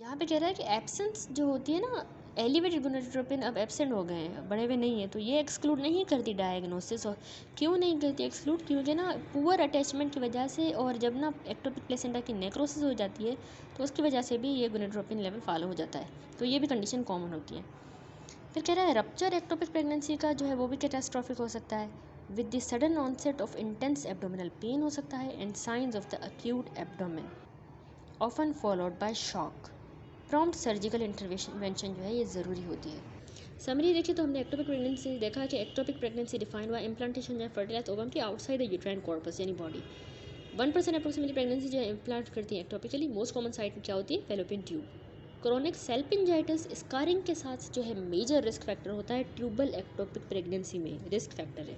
यहाँ पे कह रहा है कि एब्सेंस जो होती है ना, एलिवेटेड गोनाडोट्रोपिन अब एब्सेंट हो गए हैं, बढ़े हुए नहीं है, तो ये एक्सक्लूड नहीं करती डायग्नोसिस। और क्यों नहीं करती एक्सक्लूड? क्योंकि ना पुअर अटैचमेंट की वजह से, और जब ना एक्टोपिक प्लेसेंटा की नेक्रोसिस हो जाती है तो उसकी वजह से भी ये गोनाडोट्रोपिन लेवल फॉलो हो जाता है, तो ये भी कंडीशन कॉमन होती है। फिर कह रहा है रप्चर एक्टोपिक प्रेगनेंसी का जो है वो भी कैटास्ट्रॉफिक हो सकता है, with the sudden onset of intense abdominal pain हो सकता है and signs of the acute abdomen often followed by shock. Prompt surgical intervention जो है ये ज़रूरी होती है। समरी देखिए तो हमने एक्टोपिक प्रेगनेंसी देखा कि ectopic pregnancy defined by implantation या फर्टिलाइज ओवम की आउटसाइड द यूट्राइन कॉर्पस यानी बॉडी। 1% अप्रोक्सीमेटली प्रेगनेंसी जो है इम्प्लांट करती है एक्टोपिकली। मोस्ट कॉमन साइट क्या होती है? Fallopian tube. क्रोनिक सेल्पिंजाइटिस स्कारिंग के साथ जो है मेजर रिस्क फैक्टर होता है ट्यूबल एक्टोपिक प्रेगनेंसी में, रिस्क फैक्टर है।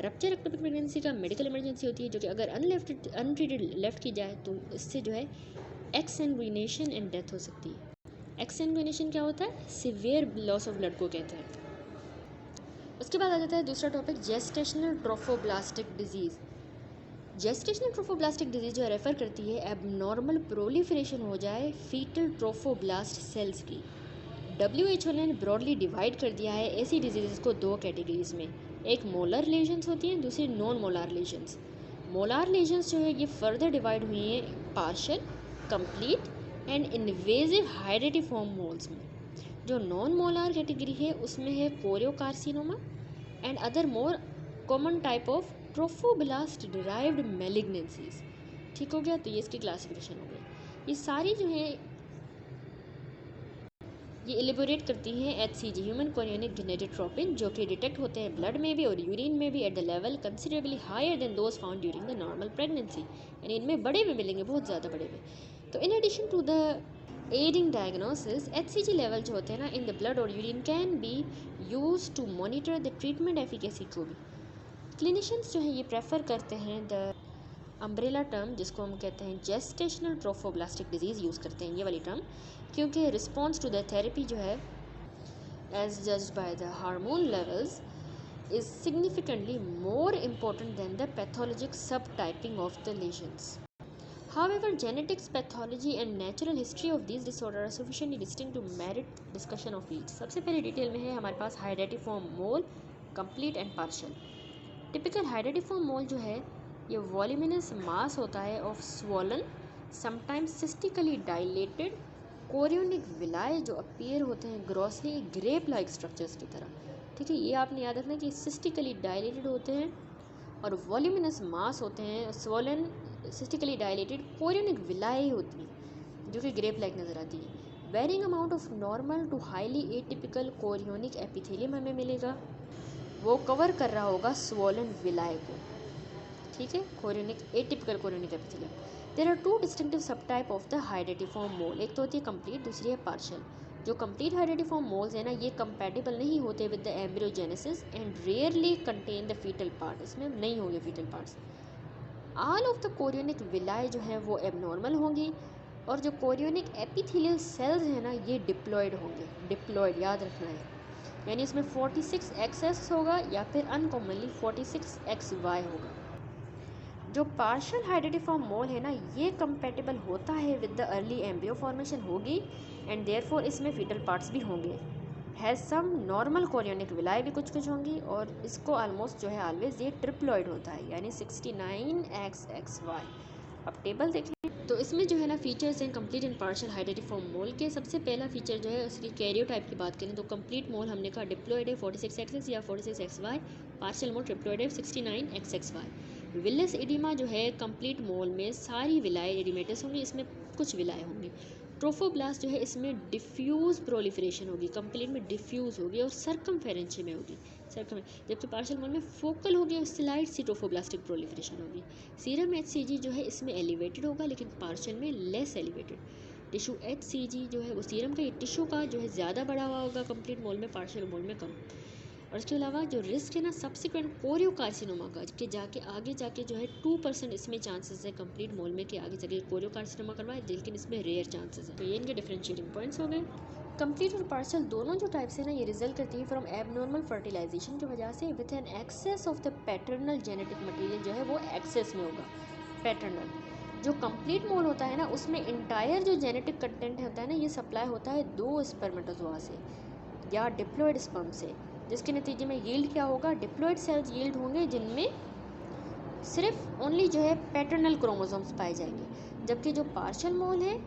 रप्चर एक्टोपिक प्रेगनेंसी का मेडिकल इमरजेंसी होती है, जो कि अगर अनट्रीटेड लेफ्ट की जाए तो इससे जो है एक्ससेंग्विनेशन एंड डेथ हो सकती है। एक्ससेंग्विनेशन क्या होता है? सिवियर लॉस ऑफ ब्लड को कहते हैं। उसके बाद आ जाता है दूसरा topic, gestational trophoblastic disease. Gestational trophoblastic disease जो रेफ़र करती है एबनॉर्मल प्रोलिफरेशन हो जाए फीटल ट्रोफोब्लास्ट सेल्स की। WHO ने ब्रॉडली डिवाइड कर दिया है ऐसी डिजीज़ को दो कैटेगरीज में, एक मोलर लेजन्स होती हैं, दूसरी non molar lesions. Molar lesions जो है ये फर्दर डिवाइड हुई हैं partial, complete and invasive hydatidiform moles में। जो नॉन मोलार कैटेगरी है उसमें है choriocarcinoma and other more common type of trophoblast derived malignancies. ठीक हो गया, तो ये इसकी क्लासिफिकेशन हो गई। ये सारी जो है ये एलिबोरेट करती हैं HCG, ह्यूमन कोरियोनिक गोनाडोट्रोपिन, जो कि डिटेक्ट होते हैं ब्लड में भी और यूरिन में भी at the level considerably higher than those found during the normal pregnancy, यानी इनमें बड़े हुए मिलेंगे, बहुत ज़्यादा बड़े हुए। तो in addition to the aiding diagnosis, HCG level जो होते हैं ना इन द ब्लड और urine can be use to monitor the treatment efficacy को भी। क्लिनिशियंस जो है ये प्रेफर करते हैं द अम्ब्रेला टर्म, जिसको हम कहते हैं जेस्टेशनल ट्रोफोब्लास्टिक डिजीज़, यूज़ करते हैं ये वाली टर्म, क्योंकि रिस्पॉन्स टू द थेरेपी जो है as judged by the hormone levels is significantly more important than the pathologic sub typing of the lesions. However, genetics, pathology and natural history of these disorders are sufficiently distinct to merit discussion of each. सबसे पहले detail में है हमारे पास hydatidiform mole, complete and partial. Typical hydatidiform mole जो है ये voluminous mass होता है of swollen, sometimes cystically dilated chorionic villi जो अपीयर होते हैं ग्रॉसली ग्रेप लाइक स्ट्रक्चर्स की तरह। ठीक है, ये आपने याद रखना कि सिस्टिकली डायलेटेड होते हैं और वॉल्यूमिनस मास होते हैं, स्वॉलन सिस्टिकली डायलेटेड कोरियोनिक विलाय होती हैं जो कि ग्रेप लाइक नज़र आती है। Varying amount of normal to highly atypical chorionic epithelium हमें मिलेगा, वो कवर कर रहा होगा स्वॉलन विलाय को। ठीक है, chorionic atypical chorionic epithelium. There are two distinctive sub type of the hydatidiform mole, एक तो होती है कंप्लीट, दूसरी है पार्शियल। जो कंप्लीट हाइडेटिफॉर्म मोल्स है ना ये कंपैटिबल नहीं होते with the embryogenesis and rarely contain the fetal part, इसमें नहीं होंगे fetal parts. All of the chorionic villi जो है वो एबनॉर्मल होंगी और जो कोरियोनिक एपिथेलियल सेल्स हैं ना ये डिप्लॉयड होंगे, डिप्लॉयड याद रखना है, यानी इसमें 46XS होगा या फिर अनकॉमनली 46XY होगा। जो पार्शियल हाइडेटिफॉर्म मोल है ना ये कंपेटेबल होता है with the early embryo formation होगी एंड देयरफॉर इसमें फीटल पार्ट्स भी होंगे। हैज़ सम नॉर्मल कोरियोनिक विलाय भी कुछ कुछ होंगी और इसको ऑलमोस्ट जो है ऑलवेज ये ट्रिप्लॉइड होता है, यानी 69XXY। अब टेबल देख लें तो इसमें जो है ना फीचर्स हैं कंप्लीट एंड पार्शियल हाइडेटिफॉर्म मोल के। सबसे पहला फीचर जो है उसकी कैरियोटाइप की बात करें तो कंप्लीट मोल हमने कहा डिप्लॉइड है 46XX या 46XY, पार्शियल मोल ट्रिप्लॉइड है 69XXY। विलस एडिमा जो है कंप्लीट मोल में सारी विलाय एडिमेटस होंगी, इसमें कुछ विलाय होंगी। ट्रोफोब्लास्ट जो है इसमें डिफ्यूज़ प्रोलिफरेशन होगी, कंप्लीट में डिफ्यूज़ होगी और सर्कमफेरेंशिय में होगी, जबकि पार्शियल मोल में फोकल होगी और स्लाइड सी ट्रोफोब्लास्टिक प्रोलिफरेशन होगी। सीरम HCG जो है इसमें एलिवेटेड होगा लेकिन पार्शियल में लेस एलिवेटेड। टिश्यू HCG जो है वो सीरम का, ये टिश्यू का जो है ज़्यादा बढ़ा हुआ होगा कंप्लीट मोल में, पार्शियल मोल में कम। और इसके अलावा जो रिस्क है ना सब्सिक्वेंट कोरियोकार्सिनोमा का, कि जाके आगे जाके जो है 2% इसमें चांसेस है कंप्लीट मोल में कि आगे जाके कोरियोकार्सिनोमा करवाए, लेकिन इसमें रेयर चांसेस है। तो ये इनके डिफरेंशिएटिंग पॉइंट्स हो गए। कंप्लीट और पार्शियल दोनों जो टाइप्स है ना ये रिजल्ट करती है फ्रॉम एबनॉर्मल फर्टिलाइजेशन की वजह से with an excess of the paternal genetic material जो है वो एक्सेस में होगा पैटर्नल, जो कंप्लीट मोल होता है ना, उसमें इंटायर जो जेनेटिक कंटेंट होता है ना, ये सप्लाई होता है 2 स्पर्मेटोजोआ से या डिप्लॉयड स्पर्म से, जिसके नतीजे में यील्ड क्या होगा, डिप्लॉयड सेल्स यील्ड होंगे जिनमें सिर्फ ओनली जो है पैटर्नल क्रोमोसोम्स पाए जाएंगे। जबकि जो पार्शियल मोल है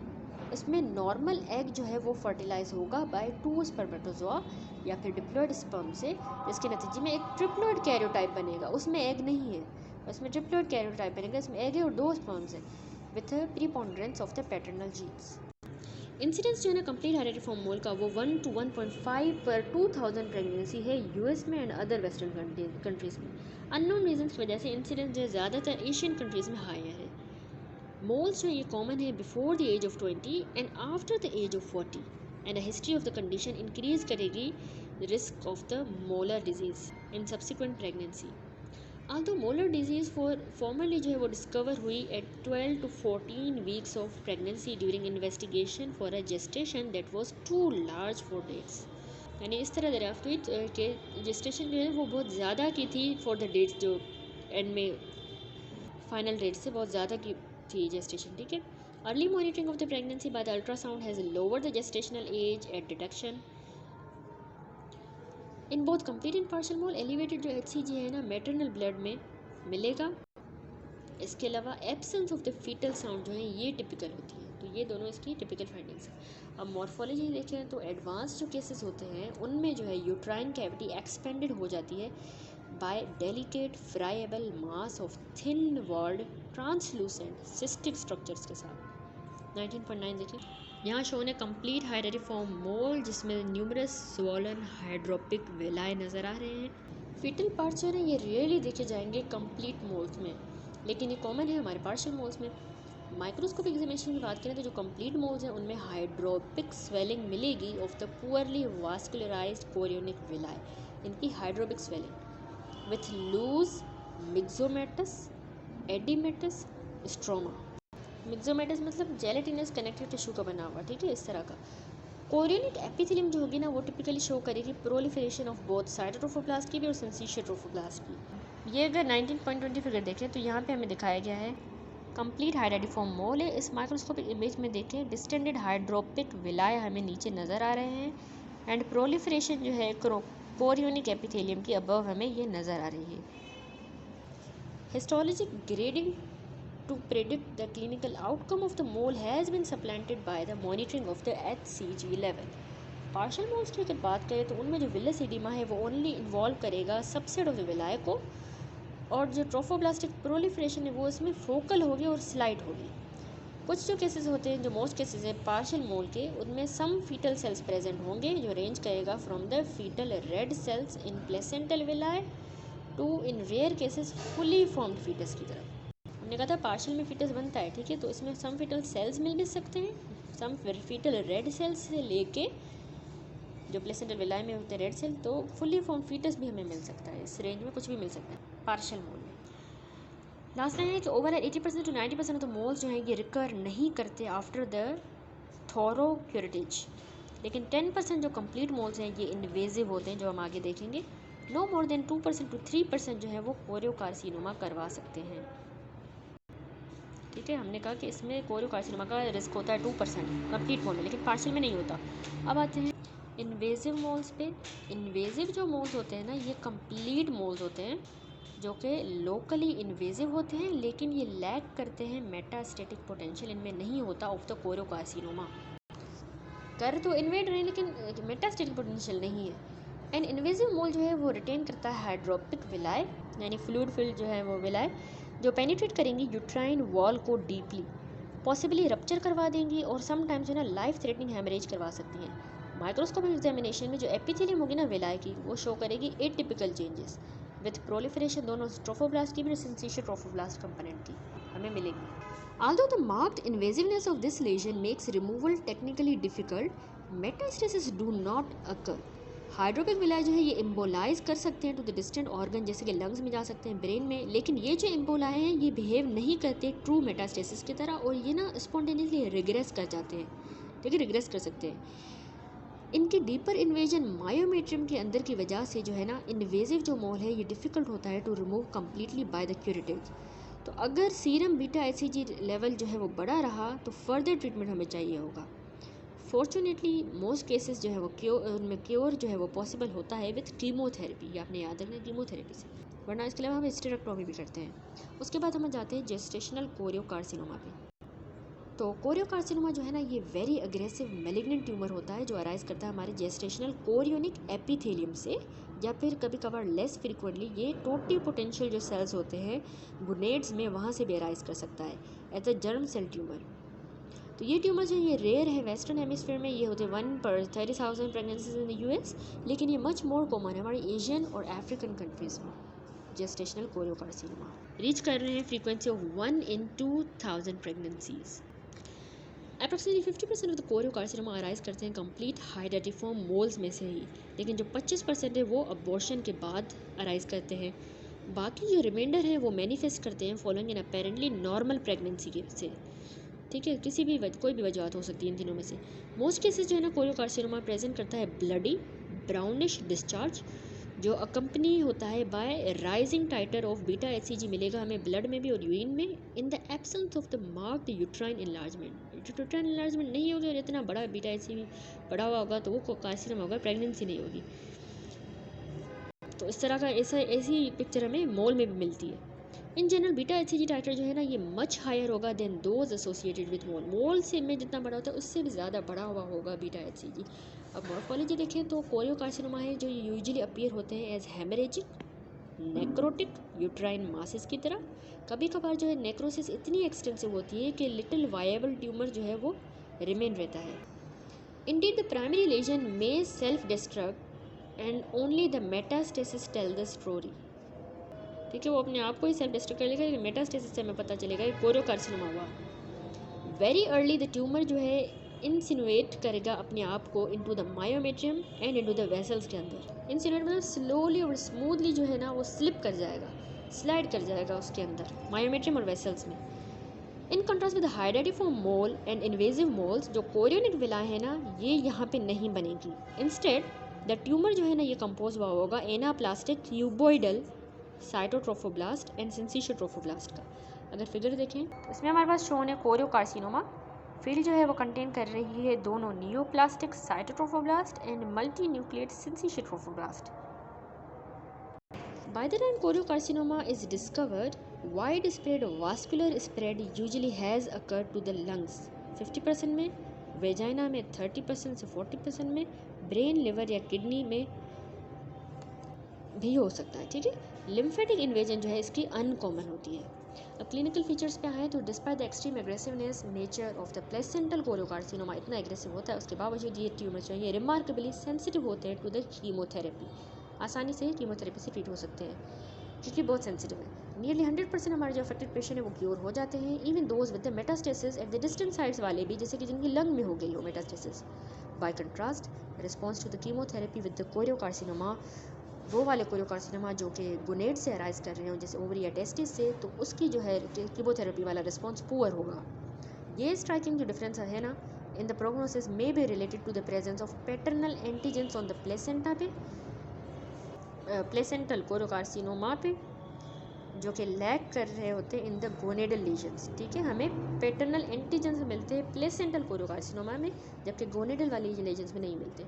उसमें नॉर्मल एग जो है वो फर्टिलाइज होगा बाय 2 स्पर्मेटोजोआ या फिर डिप्लॉयड स्पर्म से, जिसके नतीजे में एक ट्रिप्लॉयड कैरियोटाइप बनेगा। उसमें एग नहीं है, उसमें ट्रिप्लॉयड कैरियोटाइप बनेगा, इसमें एग है और 2 स्पर्म्स है with preponderance of the paternal genes. Incidence जो है ना कंप्लीट हेरिडिफॉर्म मोल का वो 1 to 1.5 पर 2000 प्रेगनेंसी है यूएस में एंड अदर वेस्टर्न कंट्रीज़ में। अननोन रीजंस की वजह से इंसिडेंस जो है ज़्यादातर एशियन कंट्रीज़ में हायर है। मोल्स जो ये कॉमन है before the age of 20 and after the age of 40 and history of the condition increase करेगी risk of the molar disease in subsequent pregnancy. Although molar disease formerly जो है वो discover हुई at 12 to 14 weeks of pregnancy during investigation for a gestation that was too large for dates. यानी इस तरह दरियाफ्त हुई कि जेस्टेशन जो है वो बहुत ज़्यादा की थी फॉर द डेट्स, जो एंड में फाइनल डेट से बहुत ज़्यादा की थी जेस्टेशन, ठीक है। Early monitoring of the pregnancy by the ultrasound has lower the gestational age at detection in both complete and partial mole. Elevated जो HCG है ना मैटरनल ब्लड में मिलेगा। इसके अलावा absence of the fetal sound जो है ये टिपिकल होती है, तो ये दोनों इसकी टिपिकल फाइंडिंग्स हैं। अब मॉर्फोलॉजी देखें तो एडवांस जो केसेस होते हैं उनमें जो है यूट्राइन कैविटी एक्सपेंडेड हो जाती है by delicate friable mass of thin walled translucent cystic structures के साथ। 19.9 देखिए, यहाँ शोन है कंप्लीट हाइडेरिफॉर्म मोल जिसमें न्यूमरस स्वॉलन हाइड्रोपिक वेलाए नज़र आ रहे हैं। फीटल पार्ट्स जो है ये रियरली देखे जाएंगे कंप्लीट मोल्स में, लेकिन ये कॉमन है हमारे पार्शियल मोल्स में। माइक्रोस्कोपिक एग्जामिनेशन की बात करें तो जो कंप्लीट मोल्स हैं उनमें हाइड्रोपिक स्वेलिंग मिलेगी of the poorly vascularised chorionic villi, इनकी hydropic swelling with loose myxomatous oedematous stroma. Myxomatous मतलब जेलेटिनस कनेक्टिव टिश्यू का बना हुआ, ठीक है, इस तरह का। कोरियोनिक एपिथेलियम जो होगी ना वो टिपिकली शो करेगी प्रोलिफरेशन ऑफ बोथ साइटोट्रोफोब्लास्ट की भी और सिंसिशियल ट्रोफोब्लास्ट की। ये अगर 19.20 फिगर देखें तो यहाँ पे हमें दिखाया गया है कंप्लीट हाइडेरिफॉर्म मोल है। इस माइक्रोस्कोपिक इमेज में देखें डिस्टेंडेड हाइड्रोपिक विलाय हमें नीचे नज़र आ रहे हैं एंड प्रोलिफरेशन जो है कोरियोनिक एपिथेलियम की अबव हमें ये नज़र आ रही है। Histologic grading to predict the clinical outcome of the mole has been supplanted by the monitoring of the HCG level. Partial moles की अगर बात करें तो उनमें जो विलस एडिमा है वो ओनली इन्वॉल्व करेगा सबसेट ऑफ द विलाय को, और जो ट्रोफोब्लास्टिक प्रोलिफरेशन है वो इसमें फोकल होगी और स्लाइड होगी। कुछ जो केसेस होते हैं, जो मोस्ट केसेस हैं पार्शियल मोल के, उनमें सम फीटल सेल्स प्रेजेंट होंगे जो रेंज करेगा from the fetal red cells in placental villi to in rare cases fully formed fetus की तरफ। हमने कहा था पार्शियल में फीटस बनता है, ठीक है, तो इसमें सम फीटल सेल्स मिल भी सकते हैं, सम फीटल रेड सेल्स से लेके जो प्लेसेंटल विलाय में होते हैं रेड सेल, तो फुली फॉर्म फीटस भी हमें मिल सकता है। इस रेंज में कुछ भी मिल सकता है पार्शियल मोल में। लास्ट लाइन है कि overall 80% to 90% of the moles जो हैं ये रिकर नहीं करते आफ्टर द थोरो क्यूरेटेज, लेकिन 10% जो कंप्लीट मोल्स हैं ये इन्वेजिव होते हैं, जो हम आगे देखेंगे। नो मोर देन 2% to 3% जो है वो कोरियोकार्सिनोमा करवा सकते हैं, ठीक है। हमने कहा कि इसमें कोरियोकार्सिनोमा का रिस्क होता है 2% कंप्लीट मोल में, लेकिन पार्शियल में नहीं होता। अब आते हैं इन्वेजिव मोल्स पे। इन्वेजिव जो मोल्स होते हैं ना ये कंप्लीट मोल्स होते हैं जो कि लोकली इन्वेजिव होते हैं, लेकिन ये लैक करते हैं मेटास्टेटिक पोटेंशियल, इनमें नहीं होता ऑफ द कोरियोकार्सिनोमा। कर तो इन्वेड रहे लेकिन मेटास्टेटिक पोटेंशियल नहीं है। एंड इन्वेजिव मोल जो है वो रिटेन करता है हाइड्रोपिक विलाय, यानी फ्लूइड फिल्ड जो है वो विलाय जो पेनिट्रेट करेंगी यूट्राइन वॉल को डीपली, पॉसिबली रप्चर करवा देंगी और समटाइम्स जो है ना लाइफ थ्रेटनिंग हेमरेज करवा सकती हैं। माइक्रोस्कोपिक एग्जामिनेशन में जो एपिथेलियम होगी ना विलाय की वो शो करेगी एटिपिकल चेंजेस विथ प्रोलिफरेशन दोनों ट्रोफोब्लास्ट की भी सिंसिशियल ट्रोफोब्लास्ट कंपोनेंट की हमें मिलेगी। Although the marked invasiveness of this lesion makes removal technically difficult, metastasis do not occur. Hydropic villi जो है ये एम्बोलाइज कर सकते हैं टू द डिस्टेंट ऑर्गन, जैसे कि लंग्स में जा सकते हैं, ब्रेन में, लेकिन ये जो एम्बोलाए हैं ये बिहेव नहीं करते ट्रू मेटास्टेसिस की तरह और ये ना स्पॉन्टेनियसली रिग्रेस कर जाते हैं, ठीक है, रिग्रेस कर सकते हैं। इनकी डीपर इन्वेजन मायोमेट्रियम के अंदर की वजह से जो है ना इन्वेजिव जो मोल है ये डिफ़िकल्ट होता है to remove completely by the curative. तो अगर सीरम बीटा HCG लेवल जो है वो बड़ा रहा तो फर्दर ट्रीटमेंट हमें चाहिए होगा। फॉर्चुनेटली मोस्ट केसेस जो है वो उनमें क्योर जो है वो पॉसिबल होता है विथ कीमोथेरेपी, ये आपने याद रखना है, कीमोथेरेपी से, वरना इसके अलावा हम हिस्टेरेक्टोमी भी करते हैं। उसके बाद हम जाते हैं जेस्टेशनल कोरियोकार्सिनोमा पे। तो कोरियोकार्सिनोमा जो है ना, ये वेरी अग्रेसिव मेलिग्नेंट ट्यूमर होता है जो अराइज करता है हमारे जेस्टेशनल कोरियोनिक एपिथेलियम से, या फिर कभी कभार लेस फ्रिक्वेंटली ये टोटी पोटेंशियल जो सेल्स होते हैं गुनेड्स में, वहाँ से भी अराइज कर सकता है as a germ cell tumour. तो ये ट्यूमर जो ये रेयर है वेस्टर्न हेमिस्फीयर में, ये होते हैं 1 per 30,000 pregnancies in the US, लेकिन ये मच मोर कॉमन है हमारे एशियन और अफ्रीकन कंट्रीज़ में। जेस्टेशनल कोरियोकार्सिनोमा रीच कर रहे हैं frequency of 1 in 2,000 pregnancies. Approximately 50% of the choriocarcinoma arise करते हैं कंप्लीट हाइडेटिफॉर्म मोल्स में से ही, लेकिन जो 25% है वो अबॉर्शन के बाद अराइज करते हैं। बाकी जो रिमाइंडर है वो मैनिफेस्ट करते हैं following an apparently normal pregnancy के से, ठीक है, किसी भी कोई भी वजह हो सकती है इन तीनों में से। मोस्ट केसेस जो है ना कोरियोकार्सिनोमा प्रेजेंट करता है ब्लडी ब्राउनिश डिस्चार्ज जो अकम्पनी होता है by rising titre of beta HCG मिलेगा हमें ब्लड में भी और यूरिन में, in the absence of the marked uterine enlargement. Uterine enlargement नहीं होगी और इतना बड़ा बीटा HCG बड़ा हुआ होगा तो वो कार्सिनोमा होगा, प्रेगनेंसी नहीं होगी। तो इस तरह का ऐसी पिक्चर हमें मोल में भी मिलती है। इन जनरल बीटा HCG टाइटर जो है ना, ये मच हायर होगा देन दोज एसोसिएटेड विद मोल। मोल से में जितना बड़ा होता है उससे भी ज़्यादा बड़ा हुआ होगा बीटा HCG। अब मॉर्फोलॉजी देखें तो कोरियोकार्सिनोमा है जो यूजुअली अपीयर होते हैं as haemorrhagic, necrotic, uterine masses की तरह। कभी कभार जो है नेक्रोसिस इतनी एक्सटेंसिव होती है कि लिटिल वायबल ट्यूमर जो है वो रिमेन रहता है। Indeed the primary lesion may self destruct and only the metastasis tell the story, ठीक है, वो अपने आप को ही सेल्फ डिस्ट्रक्ट कर लेगा, लेकिन मेटास्टेसिस से हमें पता चलेगा कि कोरियोकार्सिनोमा हुआ। वेरी अर्ली द ट्यूमर जो है इंसिनुएट करेगा अपने आप को into the myometrium and into the vessels के अंदर। इंसिनुएट मतलब स्लोली और स्मूथली जो है ना वो स्लिप कर जाएगा, स्लाइड कर जाएगा उसके अंदर मायोमेट्रियम और वेसल्स में। In contrast with hydatidiform mole and invasive moles, जो कोरियोनिक विला है ना ये यहाँ पे नहीं बनेगी। इंस्टेड द ट्यूमर जो है ना ये कंपोज हुआ होगा anaplastic cuboidal cytotrophoblast and syncytio trophoblast का। अगर फिगर देखें तो इसमें हमारे पास शोन है कोरियोकार्सिनोमा। फील्ड जो है वो कंटेन कर रही है दोनों neoplastic cytotrophoblast and multi nucleate syncytio trophoblast. By the time choriocarcinoma is discovered, widespread vascular spread usually has occurred to the lungs 50% में, वेजाइना में 30% से 40% में, ब्रेन, लिवर या किडनी में भी हो सकता है, ठीक है। लिम्फेटिक इन्वेजन जो है इसकी अनकॉमन होती है। अब क्लिनिकल फीचर्स पे आए तो despite the extreme aggressiveness nature of the placental choriocarcinoma, इतना एग्रेसिव होता है उसके बावजूद ये ट्यूमर जो है ये रिमार्केबली सेंसिटिव होते हैं टू द कीमोथेरेपी, आसानी से कीमोथेरेपी से ट्रीट हो सकते हैं क्योंकि बहुत सेंसिटिव है। नियरली 100% हमारे जो अफेक्टेड पेशेंट है वो क्योर हो जाते हैं, even those with the metastasis at the distant sides वाले भी, जैसे कि जिनकी लंग में हो गई हो metastasis. By contrast response to the chemotherapy with the choriocarcinoma, वो वाले कोरियोकार्सिनोमा जो कि गोनेड से अराइज कर रहे हो जैसे ओवरी या टेस्टिस से, तो उसकी जो है कीमोथेरेपी वाला रिस्पॉन्स पुअर होगा। ये स्ट्राइकिंग जो डिफरेंस है ना in the prognosis may be related to the presence of paternal antigens on the placenta पे, प्लेसेंटल कोरियोकार्सिनोमा पे, जो कि लैक कर रहे होते हैं इन द गोनेडल लीजन्स, ठीक है। हमें पैटर्नल एंटीजेंस मिलते हैं प्लेसेंटल कोरियोकार्सिनोमा में, जबकि गोनेडल वाले लीजन्स में नहीं मिलते।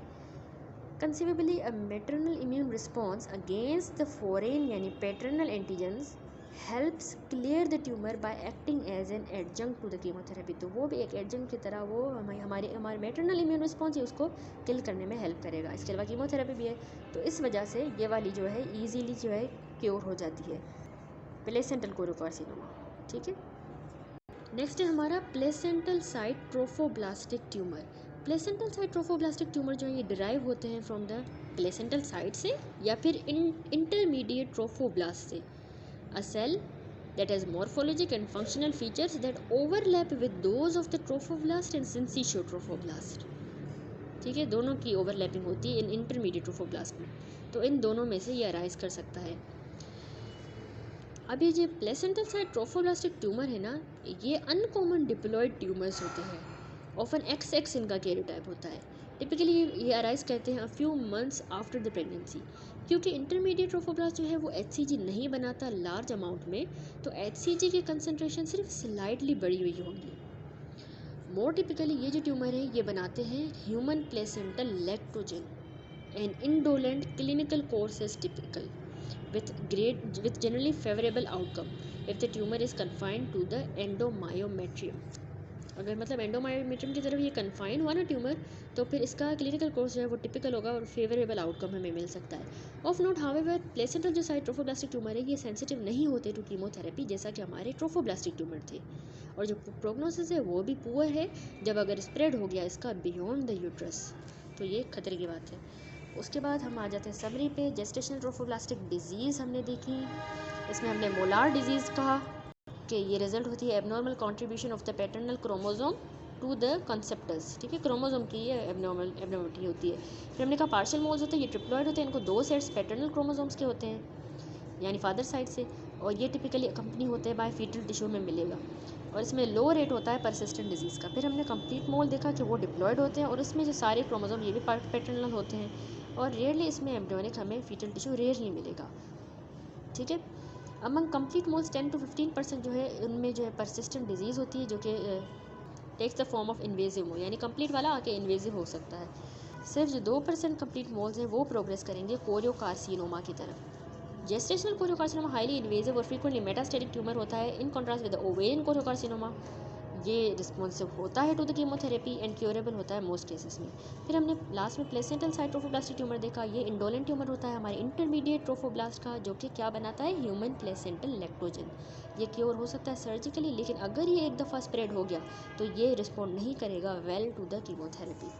Conceivably, a maternal immune response against the foreign यानी paternal antigens helps clear the tumor by acting as an adjunct to the chemotherapy। तो वो भी एक adjunct की तरह वो हमारे maternal immune response ही उसको kill करने में help करेगा। इसके अलावा कीमोथेरेपी भी है, तो इस वजह से ये वाली जो है easily जो है क्योर हो जाती है प्लेसेंटल कोरियोकार्सिनोमा, ठीक है। नेक्स्ट है हमारा placental site trophoblastic tumour. Placental site trophoblastic tumour जो है ये डिराइव होते हैं फ्रॉम द प्लेसेंटल साइट से या फिर इंटरमीडिएट ट्रोफोब्लास्ट से। अ cell that has morphologic and functional features that overlap with those of the trophoblast and syncytial trophoblast, ठीक है, दोनों की ओवरलैपिंग होती है इन इंटरमीडिएट ट्रोफोब्लास्ट में, तो इन दोनों में से ये अराइज कर सकता है। अब ये जो प्लेसेंटल साइट ट्रोफोब्लास्टिक ट्यूमर है ना, ये अनकॉमन डिप्लॉयड ट्यूमर्स होते हैं ऑफन XX इनका कैरियोटाइप होता है। टिपिकली ये अराइज करते हैं a few months after the pregnancy. क्योंकि इंटरमीडिएट ट्रोफोब्लास्ट जो है वो HCG नहीं बनाता लार्ज अमाउंट में, तो HCG की कंसनट्रेशन सिर्फ स्लाइटली बढ़ी हुई होंगी। मोर टिपिकली ये जो ट्यूमर है ये बनाते हैं human placental lactogen. An indolent clinical course is typical with generally favorable outcome if the tumor is confined to the endomyometrium। अगर मतलब एंडोमायोमेट्रियम की तरफ ये कन्फाइन हुआ ना ट्यूमर, तो फिर इसका क्लिनिकल कोर्स जो है वो टिपिकल होगा और फेवरेबल आउटकम हमें मिल सकता है। ऑफ नोट हाउएवर प्लेसेंटल जो साइड ट्रोफोब्लास्टिक ट्यूमर है ये सेंसिटिव नहीं होते टू कीमोथेरेपी जैसा कि हमारे ट्रोफोब्लास्टिक ट्यूमर थे, और जो प्रोग्नोसिस है वो भी पुअर है जब अगर स्प्रेड हो गया इसका बियॉन्ड द यूट्रस, तो ये खतरे की बात है। उसके बाद हम आ जाते हैं समरी पे। जेस्टेशनल ट्रोफोब्लास्टिक डिजीज़ हमने देखी, इसमें हमने मोलार डिजीज़ कहा कि ये रिजल्ट होती है abnormal contribution of the paternal chromosome to the conceptus. ठीक है, क्रोमोसोम की ये एबनॉर्मलिटी होती है। फिर हमने कहा पार्शियल मोल्स होते हैं, ये ट्रिप्लॉइड होते हैं, इनको 2 सेट्स पैटर्नल क्रोमोसोम्स के होते हैं यानी फादर साइड से, और ये टिपिकली कंपनी होते हैं बाय फीटल टिश्यू में मिलेगा, और इसमें लो रेट होता है परसिस्टेंट डिजीज़ का। फिर हमने कंप्लीट मोल देखा कि वो डिप्लॉयड होते हैं और इसमें जो सारे क्रोमोसोम ये भी पैटर्नल होते हैं, और रेयरली इसमें एम्ब्रियोनिक हमें फीटल टिश्यू रेयरली मिलेगा। ठीक है, अमंग कंप्लीट मोल्स 10 to 15% जो है उनमें जो है परसिस्टेंट डिजीज़ होती है जो कि takes the form of invasive mole, यानी कंप्लीट वाला आके इन्वेजिव हो सकता है। सिर्फ जो 2% कंप्लीट मोल्स हैं वो प्रोग्रेस करेंगे कोरियोकार्सिनोमा की तरफ। जेस्टेशनल कोरियोकार्सिनोमा हाईली इन्वेजिव और फ्रीक्वेंटली मेटास्टेटिक ट्यूमर होता है in contrast with the ovarian choriocarcinoma. ये रिस्पॉन्सिव होता है to the chemotherapy and curable होता है मोस्ट केसेस में। फिर हमने लास्ट में प्लेसेंटल साइड ट्रोफोब्लास्टिक ट्यूमर देखा, ये इंडोलेंट ट्यूमर होता है हमारे इंटरमीडिएट ट्रोफोब्लास्ट का, जो कि क्या बनाता है ह्यूमन प्लेसेंटल लैक्टोजन। ये क्योर हो सकता है सर्जिकली, लेकिन अगर ये एक दफ़ा स्प्रेड हो गया तो ये रिस्पॉन्ड नहीं करेगा well to the chemotherapy.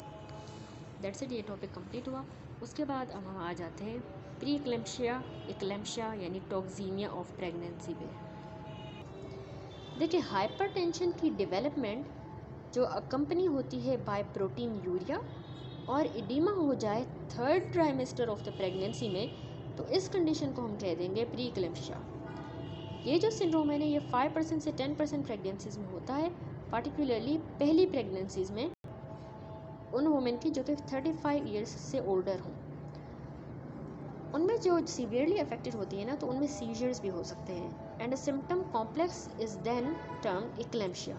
That's it, ये टॉपिक कंप्लीट हुआ। उसके बाद अब हम आ जाते हैं प्री एक्लेम्शिया यानी टॉक्सीमिया ऑफ प्रेगनेंसी पे। देखिए, हाइपरटेंशन की डेवलपमेंट जो अकम्पनी होती है बाय प्रोटीन यूरिया और इडीमा हो जाए 3rd trimester of the pregnancy में, तो इस कंडीशन को हम कह देंगे प्री एक्लेम्शिया। ये जो सिंड्रोम है ना ये 5% से 10% प्रेगनेंसीज में होता है, पार्टिकुलरली पहली प्रेगनेंसीज में उन वुमेन की जो कि 35 ईयर्स से ओल्डर हों। उनमें जो सीवियरली अफेक्टेड होती है ना तो उनमें सीजर्स भी हो सकते हैं, and symptom complex is then term eclampsia,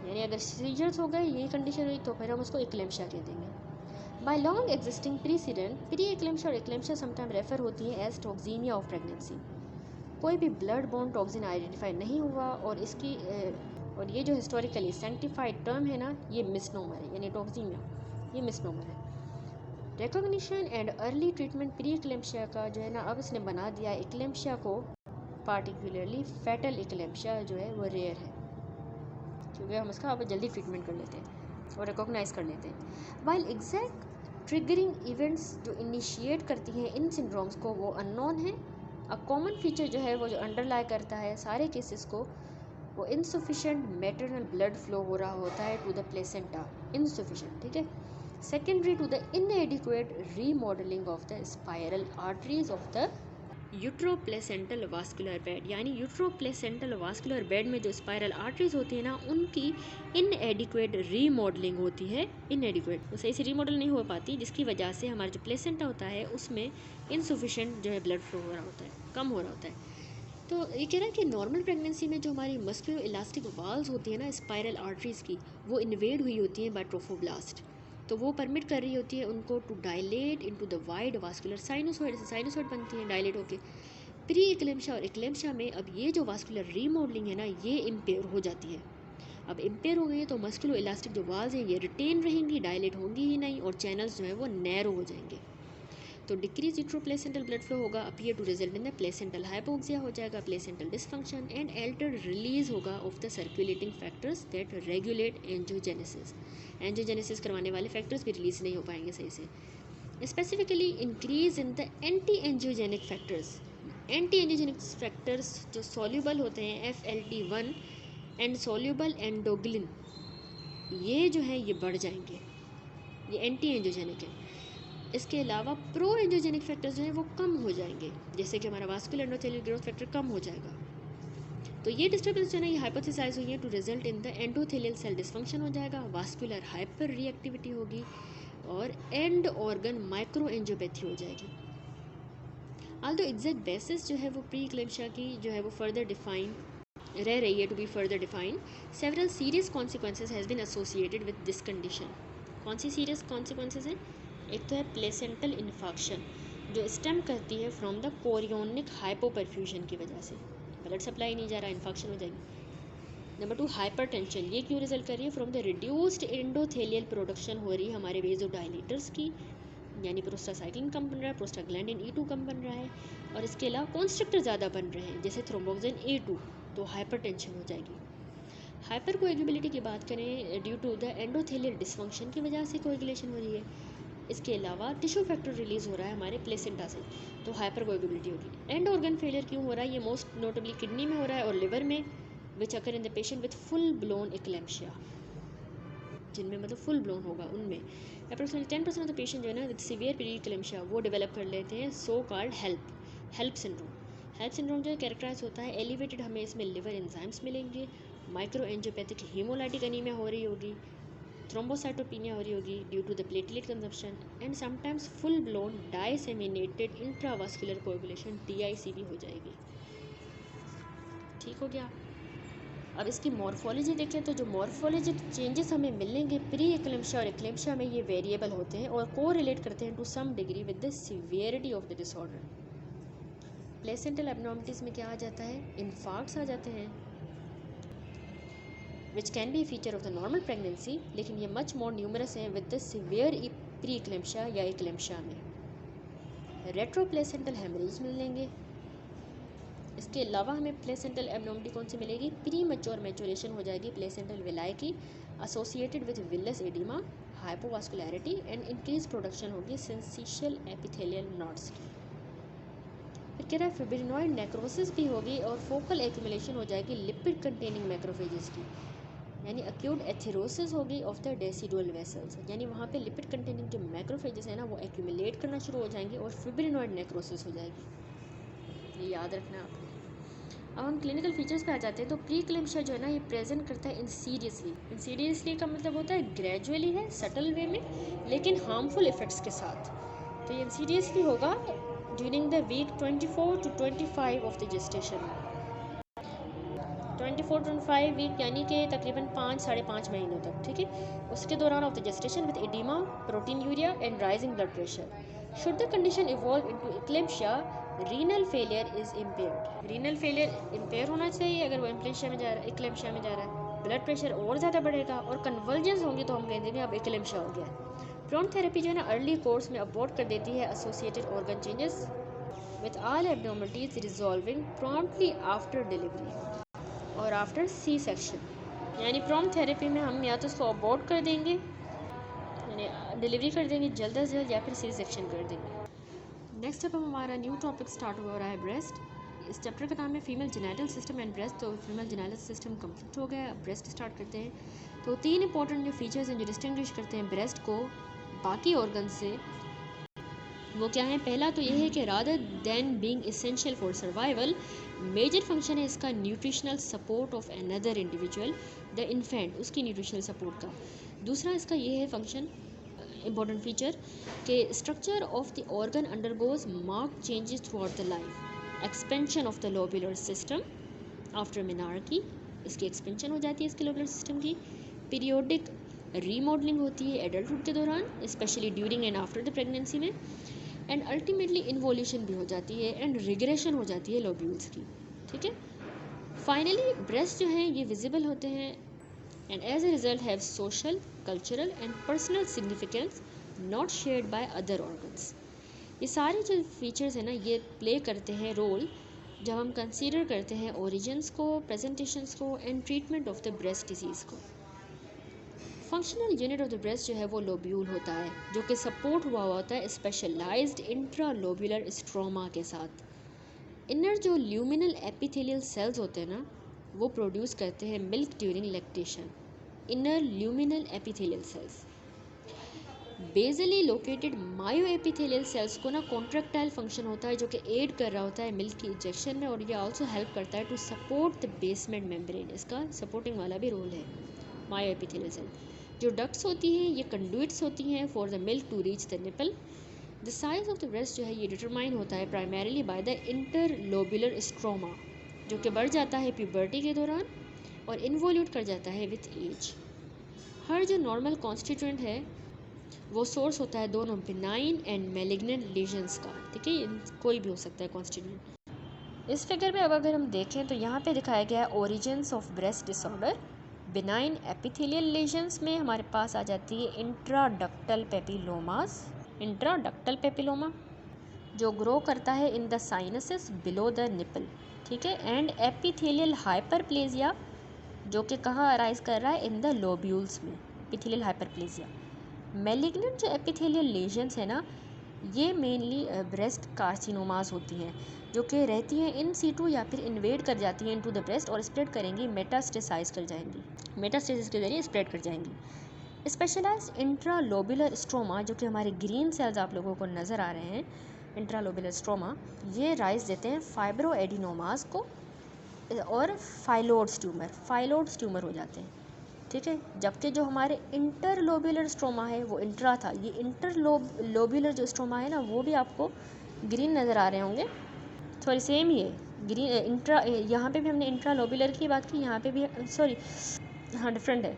यानी अगर सीजर्स हो गए ये कंडीशन हुई तो फिर हम उसको एक्लेम्शिया कह देंगे। By long existing precedent, pre eclampsia और एक्लेम्शिया समटाइम रेफर होती है एज टॉक्सीमिया ऑफ प्रेगनेंसी। कोई भी ब्लड बोर्न टॉक्सिन आइडेंटिफाई नहीं हुआ और इसकी और ये जो हिस्टोरिकली सेंटिफाइड टर्म है ना ये मिसनोमर है, यानी टॉक्सीमिया ये मिसनोमर है। Recognition and early treatment pre eclampsia का जो है ना अब इसने बना दिया एक्लेम्शिया को, पार्टिकुलरली फैटल एक्लेम्शिया जो है वो रेयर है, क्योंकि हम इसका अब जल्दी ट्रीटमेंट कर लेते हैं और रिकॉग्नाइज कर लेते हैं। वाइल एग्जैक्ट ट्रिगरिंग इवेंट्स जो इनिशिएट करती हैं इन सिंड्रोम्स को वो अननोन है। अ कॉमन फीचर जो है वो जो अंडरलाई करता है सारे केसेस को, वो इनसफिशेंट मैटरनल ब्लड फ्लो हो रहा होता है टू द प्लेसेंटा, इनसफिशेंट। ठीक है, secondary to the inadequate remodelling of the spiral arteries of the uteroplacental vascular bed, यानी यूट्रोप्लेसेंटल वास्कुलर बेड में जो स्पाइरल आर्टरीज होती है ना उनकी इनएडिक्वेट रीमॉडलिंग होती है। इनएडिक्वेट वो सही से रीमॉडल नहीं हो पाती, जिसकी वजह से हमारा जो प्लेसेंटा होता है उसमें इनसफिशेंट जो है ब्लड फ्लो हो रहा होता है, कम हो रहा होता है। तो ये कह रहा है कि नॉर्मल प्रेगनेंसी में जो हमारी मस्कुलो इलास्टिक वाल्स होती है ना स्पाइरल आर्टरीज की, वो इन्वेड हुई होती हैं बाय ट्रोफोब्लास्ट, तो वो परमिट कर रही होती है उनको to dilate into the wide vascular sinusoid, से साइनोसॉइड बनती है डायलेट होके। प्री एक्लेम्शिया और एक्लेम्शिया में अब ये जो वास्कुलर रीमॉडलिंग है ना ये इम्पेयर हो जाती है। अब इम्पेयर हो गई है तो मस्कुलो इलास्टिक जो वाल्स हैं ये रिटेन रहेंगी, डायलेट होंगी ही नहीं, और चैनल्स जो है वो नैरो हो जाएंगे। तो डिक्रीज यूट्रोप्लेसेंटल ब्लड फ्लो होगा, appear to result in the placental hypoxia हो जाएगा, placental dysfunction and alter release होगा of the circulating factors that regulate angiogenesis. Angiogenesis करवाने वाले फैक्टर्स भी रिलीज नहीं हो पाएंगे सही से। Specifically increase in the anti angiogenic factors, anti angiogenic factors जो सॉल्यूबल होते हैं FLT1 एंड सॉल्यूबल एंडोग्लिन, ये जो है ये बढ़ जाएंगे, ये एंटी एंजियोजेनिक है। इसके अलावा प्रो एंजियोजेनिक फैक्टर्स जो हैं वो कम हो जाएंगे, जैसे कि हमारा वास्कुलर एंडोथेलियल ग्रोथ फैक्टर कम हो जाएगा। तो ये डिस्टर्बेंस जो है ना ये हाइपोथेसाइज हुई है to result in the endothelial cell dysfunction हो जाएगा, वास्कुलर हाइपर रिएक्टिविटी होगी और एंड ऑर्गन माइक्रो एंजियोपैथी हो जाएगी। आल्दो एग्जैक्ट बेसिस जो है वो प्री इक्लेम्शिया की जो है वो फर्दर डिफाइन रह रही है, to be further defined, several serious consequences has been associated with this condition. कौन सी सीरियस कॉन्सिक्वेंसेज हैं? एक तो है प्लेसेंटल इन्फेक्शन जो स्टेम करती है फ्रॉम द कोरियोनिक हाइपोपरफ्यूजन की वजह से, ब्लड सप्लाई नहीं जा रहा, इन्फेक्शन हो जाएगी। नंबर 2 हाइपरटेंशन, ये क्यों रिजल्ट कर रही है? From the reduced endothelial production हो रही है हमारे वेजोडाइलेटर्स की, यानी प्रोस्टासाइक्लिन कम बन रहा है, प्रोस्टाग्लैंडिन E2 कम बन रहा है, और इसके अलावा कॉन्स्ट्रिक्टर ज़्यादा बन रहे हैं जैसे थ्रोम्बोक्सिन A2, तो हाइपरटेंशन हो जाएगी। हाइपर कोएगुलेबिलिटी की बात करें, due to the endothelial dysfunction की वजह से कोएगुलेशन हो रही है। इसके अलावा टिश्यू फैक्टर रिलीज हो रहा है हमारे प्लेसेंटा से, तो हाइपर कोएगुलेबिलिटी होगी। एंड ऑर्गन फेलियर क्यों हो रहा है? ये मोस्ट नोटेबली किडनी में हो रहा है और लिवर में, which occur in the patient with full blown eclampsia, जिनमें मतलब फुल ब्लोन होगा उनमें अप्रोक्सीमेटली 10% ऑफ द पेशेंट जो है ना विद सीवियर प्री इक्लेम्शिया वो डेवलप कर लेते हैं so called HELLP syndrome. HELLP syndrome जो है कैरेक्टराइज होता है एलिवेटेड, हमें इसमें लिवर एंजाइम्स मिलेंगे, माइक्रो एंजियोपैथिक हीमोलाइटिक एनीमिया हो रही होगी, थ्रोम्बोसाइटोपिनिया हो रही होगी due to the platelet consumption, and sometimes full blown disseminated intravascular coagulation DIC भी हो जाएगी। ठीक हो गया। अब इसकी मॉर्फोलॉजी देखें तो जो मॉर्फोलॉजी चेंजेस हमें मिलेंगे प्री इक्लेम्शिया और इक्लेम्शिया में, ये वेरिएबल होते हैं और को रिलेट करते हैं to some degree with the severity of the disorder. Placental abnormalities में क्या आ जाता है? इन्फार्क्ट्स आ जाते हैं, which can be feature of the normal pregnancy, लेकिन ये मच मोर न्यूमरस हैं with the severe pre eclampsia या इक्लेम्शिया में। रेट्रो प्लेसेंटल हेमरेज मिलेंगे। इसके अलावा हमें प्लेसेंटल एबनॉर्मलिटी कौन सी मिलेगी? प्री मैच्योर मैच्योरेशन हो जाएगी प्लेसेंटल विलाई की, associated with villous oedema, hypovascularity and increase production होगी सिंसिशियल एपिथेलियल नॉड्स की। फिर कह रहा है फिब्रिनॉइड नेक्रोसिस भी होगी और फोकल एक्यूमुलेशन हो जाएगी लिपिड कंटेनिंग मैक्रोफेजेस की, यानी अक्यूट एथेरोसिस होगी ऑफ द डेसिडुअल वेसल्स, यानी वहाँ पे लिपिड कंटेनिंग जो मैक्रोफेजेस है ना वो एक्यूमुलेट करना शुरू हो जाएंगे और फिब्रिनॉइड नेक्रोसिस हो जाएगी। ये याद रखना आपने। अब हम क्लिनिकल फीचर्स पे आ जाते हैं तो प्री इक्लेम्शिया जो है ना ये प्रेजेंट करता है इंसीडियसली का मतलब होता है ग्रेजुअली है, सटल वे में, लेकिन हार्मफुल इफेक्ट्स के साथ। तो ये इंसीडियसली होगा during the week 24 to 25 of the gestation, 24-25 week यानी कि तकरीबन 5-5.5 महीनों तक, ठीक है। उसके दौरान of the gestation with oedema, proteinuria and rising blood pressure. Should the condition evolve into eclampsia, renal failure is impaired. Renal failure impair होना चाहिए अगर वो इक्लेम्शिया में जा रहा है, इक्लेम्शिया में जा रहा है। ब्लड प्रेशर और ज़्यादा बढ़ेगा और कन्वर्जेंस होंगी तो हम कह देंगे अब इक्लेम्शिया हो गया। प्रॉम्प्ट थेरेपी जो है ना अर्ली कोर्स में अबॉर्ट कर देती है associated organ changes with all abnormalities resolving promptly after delivery और आफ्टर सी सेक्शन। यानी प्रॉम्प्ट थेरेपी में हम या तो उसको अबॉर्ट कर देंगे, यानी डिलीवरी कर देंगे जल्द से जल्द, या फिर सी सेक्शन कर देंगे। नेक्स्ट अब हमारा न्यू टॉपिक स्टार्ट हो रहा है ब्रेस्ट। इस चैप्टर का नाम है female genital system and breast. तो फीमेल जेनिटल सिस्टम कंप्लीट हो गया, अब ब्रेस्ट स्टार्ट करते हैं। तो 3 इंपॉर्टेंट जो फीचर्स हैं जो डिस्टिंग्विश करते हैं ब्रेस्ट को बाकी ऑर्गन से, वो क्या है? पहला तो ये है कि rather than being essential for survival, major function है इसका nutritional support of another individual, the infant, उसकी न्यूट्रिशनल सपोर्ट का। दूसरा इसका ये है फंक्शन, इंपॉर्टेंट फीचर, कि structure of the organ undergoes mark changes throughout the life. Expansion of the lobular system after menarche, इसकी एक्सपेंशन हो जाती है इसके लोबुलर सिस्टम की। पीरियोडिक रीमॉडलिंग होती है एडल्टहुड के दौरान, specially during and after the pregnancy में। एंड अल्टीमेटली इन्वोल्यूशन भी हो जाती है एंड रिग्रेशन हो जाती है लोब्यूल्स की, ठीक है। फाइनली ब्रेस्ट जो है ये विजिबल होते हैं and as a result have social, cultural and personal significance not shared by other organs। ये सारे जो फीचर्स हैं ना ये प्ले करते हैं रोल जब हम कंसीडर करते हैं ओरिजिन्स को, प्रेजेंटेशंस को and treatment of the breast disease को। Functional unit of the breast जो है वो लोब्यूल होता है, जो कि सपोर्ट हुआ होता है स्पेशलाइज्ड इंट्रालोब्यूलर स्ट्रोमा के साथ। इनर जो ल्यूमिनल एपिथेलियल सेल्स होते हैं ना वो प्रोड्यूस करते हैं milk during lactation, inner luminal epithelial cells. Basally located myoepithelial cells को ना कॉन्ट्रैक्टाइल फंक्शन होता है जो कि एड कर रहा होता है मिल्क की इंजेक्शन में, और ये आल्सो हेल्प करता है to support the basement membrane, इसका सपोर्टिंग वाला भी रोल है मायोएपिथेलियल सेल। जो डक्ट्स होती हैं ये कंडुइट्स होती हैं for the milk to reach the nipple. The size of the breast जो है ये डिटरमाइन होता है primarily by the interlobular stroma, जो कि बढ़ जाता है प्यूबर्टी के दौरान और इन्वोल्यूट कर जाता है विथ एज। हर जो नॉर्मल कॉन्स्टिट्यूएंट है वो सोर्स होता है दोनों बिनाइन एंड मैलिग्नेंट लीजन्स का, ठीक है, कोई भी हो सकता है कॉन्स्टिट्यूएंट। इस फिगर में अब अगर हम देखें तो यहाँ पे दिखाया गया है origins of breast disorder. Benign epithelial lesions में हमारे पास आ जाती है इंट्राडक्टल पेपिलोमास, इंट्राडक्टल पेपिलोमा जो ग्रो करता है in the sinuses below the nipple, ठीक है, एंड एपिथेलियल हाइपरप्लेजिया जो कि कहाँ अराइज कर रहा है, इन द लोब्यूल्स में, एपिथेलियल हाइपरप्लेजिया। मैलिग्नेंट जो एपिथेलियल लेजन्स है ना ये मेनली ब्रेस्ट कार्सिनोमास होती हैं जो कि रहती हैं इन सीटू या फिर इन्वेड कर जाती हैं इनटू द ब्रेस्ट और स्प्रेड करेंगी, मेटास्टेसाइज कर जाएंगी, मेटास्टेसिस के जरिए स्प्रेड कर जाएंगी। स्पेशलाइज्ड इंट्रालोबुलर स्ट्रोमा जो कि हमारे ग्रीन सेल्स आप लोगों को नज़र आ रहे हैं, इंट्रालोबुलर स्ट्रोमा ये राइज देते हैं फाइब्रोएडिनोमास को और फाइलोड्स ट्यूमर हो जाते हैं, ठीक है। जबकि जो हमारे इंटरलोब्युलर स्ट्रोमा है वो इंट्रा था, ये इंटरलोब्युलर जो स्ट्रोमा है ना वो भी आपको ग्रीन नज़र आ रहे होंगे, सॉरी सेम ही है ग्रीन इंट्रा, यहाँ पे भी हमने इंट्रालोब्युलर की बात की, यहाँ पे भी सॉरी हाँ डिफरेंट है।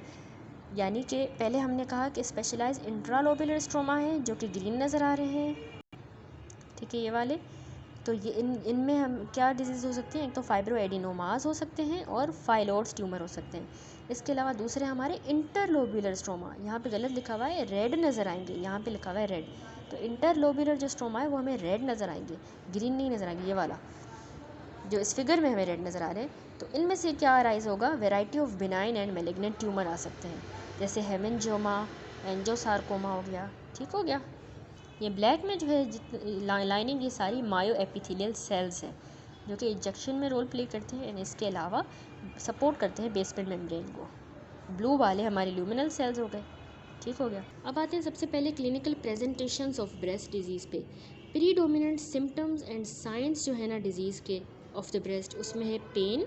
यानी कि पहले हमने कहा कि स्पेशलाइज इंट्रालोब्युलर स्ट्रोमा है जो कि ग्रीन नज़र आ रहे हैं, ठीक है, ये वाले। तो ये इनमें हम क्या डिजीज़ हो सकती हैं, एक तो फाइब्रोएडिनोमास हो सकते हैं और फाइलोड्स ट्यूमर हो सकते हैं। इसके अलावा दूसरे हमारे इंटरलोब्युलर स्ट्रोमा, यहाँ पे गलत लिखा हुआ है, रेड नज़र आएंगे, यहाँ पे लिखा हुआ है रेड, तो इंटरलोब्युलर जो स्ट्रोमा है वो हमें रेड नज़र आएंगे, ग्रीन नहीं नज़र आएंगे, ये वाला जो इस फिगर में हमें रेड नज़र आ रहे हैं। तो इनमें से क्या अराइज होगा, variety of benign and malignant tumour आ सकते हैं, जैसे हेमेंजियोमा, एंजियोसार्कोमा हो गया, ठीक हो गया। ये ब्लैक में जो है लाइनिंग ये सारी मायो एपिथेलियल सेल्स हैं जो कि इंजेक्शन में रोल प्ले करते हैं एंड इसके अलावा सपोर्ट करते हैं बेसमेंट मेम्ब्रेन को। ब्लू वाले हमारे ल्यूमिनल सेल्स हो गए, ठीक हो गया। अब आते हैं सबसे पहले clinical presentations of breast disease पे। प्रीडोमिनेंट सिम्टम्स एंड साइंस जो है ना डिजीज़ के ऑफ द ब्रेस्ट, उसमें है pain,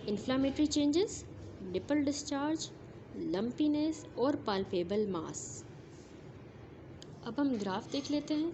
inflammatory changes, nipple discharge, lumpiness और पाल्पेबल मास। अब हम ग्राफ देख लेते हैं।